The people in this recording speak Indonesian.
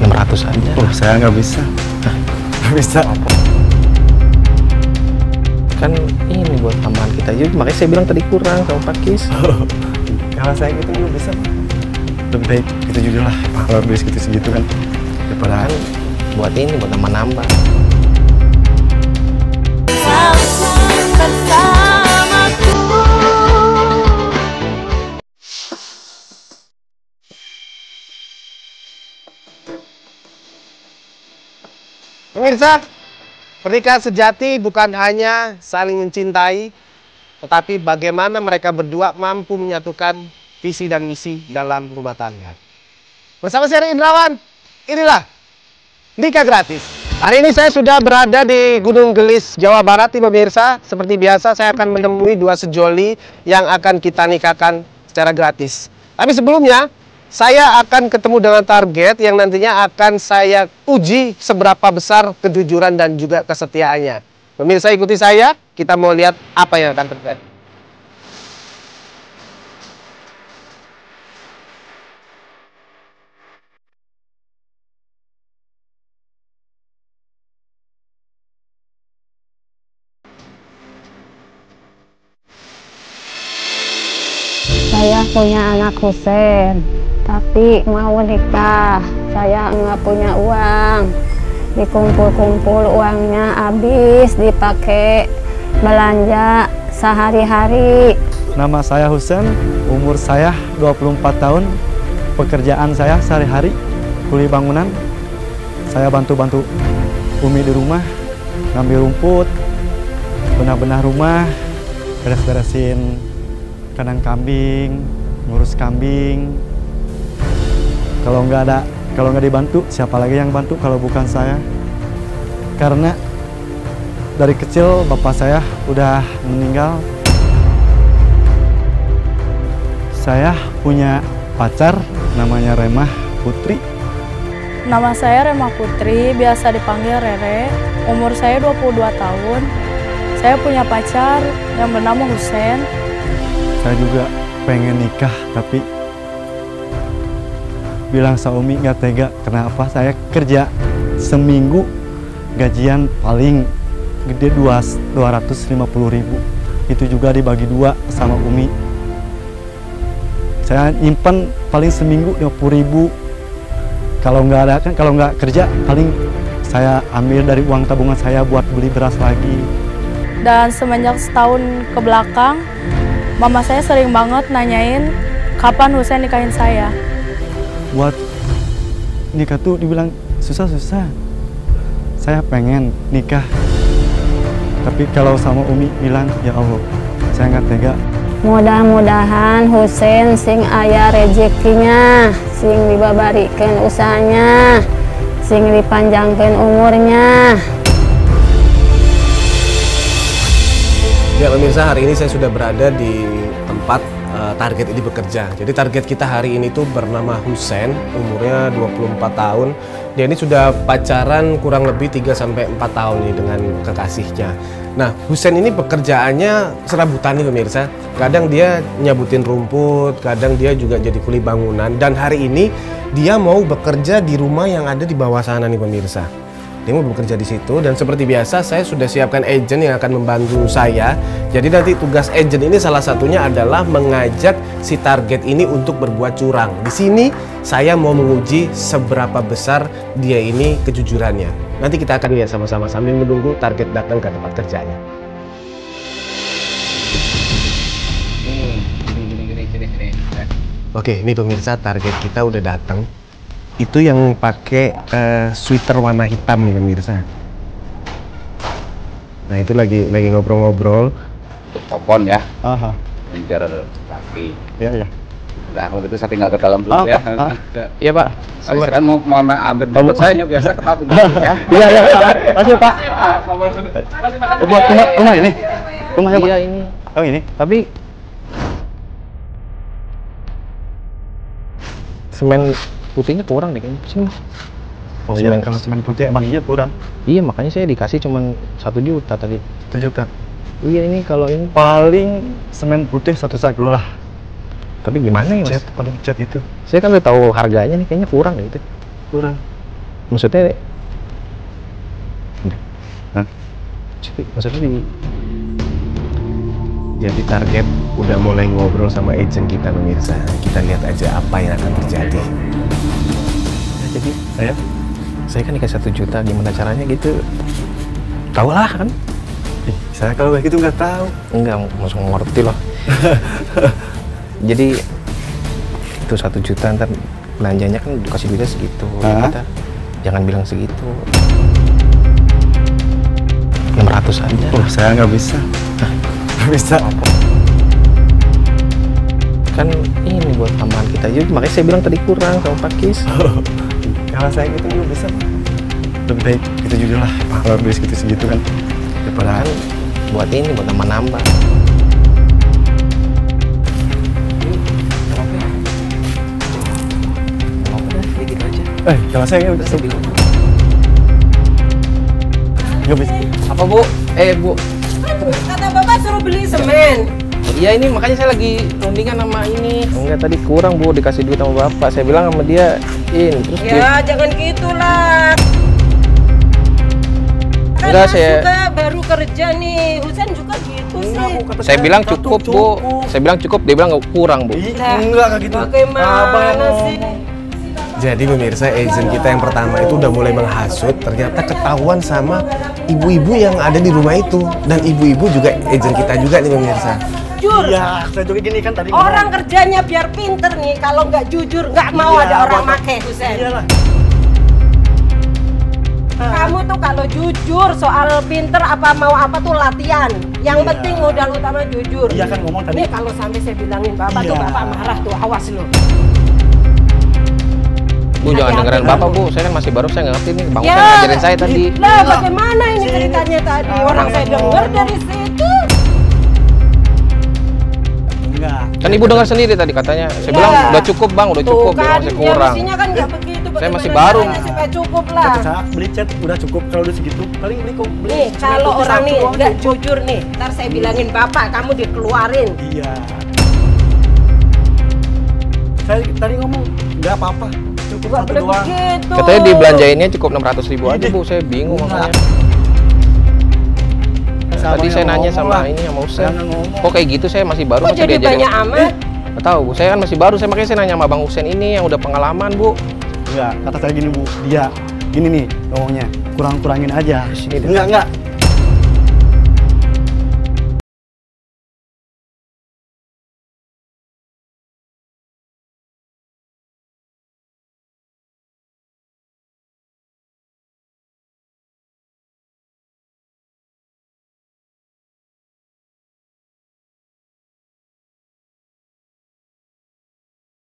600 aja. Oh, saya nggak bisa. Nggak bisa. Kan ini buat tambahan kita juga, makanya saya bilang tadi kurang sama Pak Kis. Kalau saya gitu juga bisa. Lebih baik gitu juga lah. Kalau beli segitu kan. Daripada Kan buat ini, buat nambah-nambah. Pemirsa, pernikahan sejati bukan hanya saling mencintai, tetapi bagaimana mereka berdua mampu menyatukan visi dan misi dalam rumah tangga. Bersama saya Indrawan, inilah Nikah Gratis. Hari ini saya sudah berada di Gunung Gelis, Jawa Barat, pemirsa. Seperti biasa, saya akan menemui dua sejoli yang akan kita nikahkan secara gratis. Tapi sebelumnya, saya akan ketemu dengan target yang nantinya akan saya uji seberapa besar kejujuran dan juga kesetiaannya. Pemirsa ikuti saya, kita mau lihat apa yang akan terjadi. Saya punya anak Husen, tapi mau nikah. Saya nggak punya uang. Dikumpul-kumpul uangnya habis dipakai belanja sehari-hari. nama saya Husen, umur saya 24 tahun. Pekerjaan saya sehari-hari kuli bangunan. Saya bantu-bantu Umi di rumah, ngambil rumput, benah-benah rumah, beres-beresin kandang kambing, ngurus kambing. Kalau nggak dibantu, siapa lagi yang bantu kalau bukan saya? Karena dari kecil bapak saya udah meninggal. Saya punya pacar namanya Remah Putri. Nama saya Remah Putri, biasa dipanggil Rere. Umur saya 22 tahun. Saya punya pacar yang bernama Husen. Saya juga pengen nikah, tapi bilang sama Umi nggak tega. Kenapa? Saya kerja seminggu gajian paling gede 250.000. Itu juga dibagi dua sama Umi. Saya nyimpen paling seminggu 50.000. Kalau nggak kerja paling saya ambil dari uang tabungan saya buat beli beras lagi. Dan semenjak setahun ke belakang, mama saya sering banget nanyain kapan Husen nikahin saya. Buat nikah tuh dibilang susah-susah. Saya pengen nikah, tapi kalau sama Umi bilang, ya Allah, saya nggak tega. Mudah-mudahan Husen sing aya rezekinya, sing dibabarikeun usahanya, sing dipanjangkeun umurnya. Ya pemirsa, hari ini saya sudah berada di tempat target ini bekerja. Jadi target kita hari ini tuh bernama Husen, umurnya 24 tahun. Dia ini sudah pacaran kurang lebih 3-4 tahun nih dengan kekasihnya. Nah, Husen ini pekerjaannya serabutan nih pemirsa. Kadang dia nyabutin rumput, kadang dia juga jadi kuli bangunan. Dan hari ini dia mau bekerja di rumah yang ada di bawah sana nih pemirsa. Dia mau bekerja di situ, dan seperti biasa saya sudah siapkan agent yang akan membantu saya. Jadi nanti tugas agent ini salah satunya adalah mengajak si target ini untuk berbuat curang. Di sini saya mau menguji seberapa besar dia ini kejujurannya. Nanti kita akan lihat sama-sama sambil menunggu target datang ke tempat kerjanya. Oke, ini pemirsa, target kita udah datang. Itu yang pakai sweater warna hitam nih pemirsa. Nah itu lagi ngobrol-ngobrol. Telepon ya. Aha. Biar kaki. Ya. Nah kalau itu saya tinggal ke dalam dulu ya. Iya Pak. Saya kan mau ambil dompet saya biasa ketahuan ya. Iya. Makasih Pak. Buat rumah ini. Rumahnya Pak. Iya ini. Oh ini. Tapi semen putihnya kurang deh kayaknya. Sini. Oh iya, kalau semen putih emang iya kurang. Iya, makanya saya dikasih cuma 1 juta tadi. 1 juta. Iya, ini kalau ini Paling semen putih 1 sak dulu lah. tapi gimana ya Mas? Paling cat itu. Saya kan udah tahu harganya nih, kayaknya kurang gitu. Kurang. Maksudnya? Hah? Maksudnya di... Jadi target udah mulai ngobrol sama agent kita pemirsa. Kita lihat aja apa yang akan terjadi. Ya, jadi saya kan dikasih 1 juta, gimana caranya gitu? Tahu lah kan? Saya kalau kayak gitu nggak tahu. Enggak, langsung ngerti loh. Jadi itu 1 juta, ntar belanjanya kan dikasih duitnya segitu. Ya kita jangan bilang segitu. 600 aja. Oh, saya nggak bisa. Nggak bisa. Kan ini buat tambahan kita juga, makanya saya bilang tadi kurang sama Pak Kis. Kalau saya gitu juga bisa. Lebih baik kita jujur lah. Kalau duit segitu kan. Daripada Kan buat ini, buat nambah-nambah. kalau saya nggak bisa. Nggak bisa. Apa Bu? Bu. Kata Bapak suruh beli semen. Iya ini makanya saya lagi rundingan sama ini. Enggak, tadi kurang Bu, dikasih duit sama Bapak. Saya bilang sama dia, terus dia... Ya jangan gitulah. Enggak, Kan saya... juga baru kerja nih. Husen juga gitu sih. Saya bilang cukup Bu. Saya bilang cukup, dia bilang kurang Bu. Enggak kayak gitu. Bagaimana sih? Jadi pemirsa, agent kita yang pertama itu udah mulai menghasut. Ternyata ketahuan sama ibu-ibu yang ada di rumah itu. Dan ibu-ibu juga agent kita juga nih pemirsa. Jujur. Iya, saya juga gini kan tadi. Orang kerjanya biar pinter nih. Kalau nggak jujur, nggak mau ada orang make Husen. Iyalah. Kamu tuh kalau jujur soal pinter apa mau apa tuh latihan. Yang penting modal utama jujur. Iya kan ngomong tadi. Nih kalau sampai saya bilangin Bapak tuh Bapak marah tuh, awas lo. Bu, jangan dengerin Bapak Bu, saya kan masih baru, saya nggak ngerti nih. Bang Ya. Husen ngajarin saya tadi. Lah bagaimana ini ceritanya tadi? Orang saya dengar dari situ. Enggak. Kan Ibu dengar sendiri tadi katanya. Saya bilang udah cukup Bang, udah cukup, dia masih Ya kurang. mestinya kan nggak begitu. Saya masih Bagaimana baru. caranya supaya cukup lah. Saya beli cat udah cukup kalau udah segitu. Paling beli kok beli. Nih kalau orang nih nggak jujur nih, ntar saya bilangin Bapak kamu dikeluarin. Iya. Saya tadi ngomong nggak apa-apa. Cukup Nggak 1 boleh doang. begitu. Katanya dibelanjainnya cukup 600.000 aja Bu, saya bingung Enggak. makanya. Tadi saya nanya sama ini sama Husen. Jangan ngomong. Kok kayak gitu, saya masih baru, Kok masa jadi diajarin? banyak amat? Nggak tahu Bu, saya kan masih baru, saya makanya saya nanya sama Bang Husen ini yang udah pengalaman Bu. Enggak, kata saya gini Bu, dia gini nih ngomongnya, kurang-kurangin aja. Sini deh. Enggak,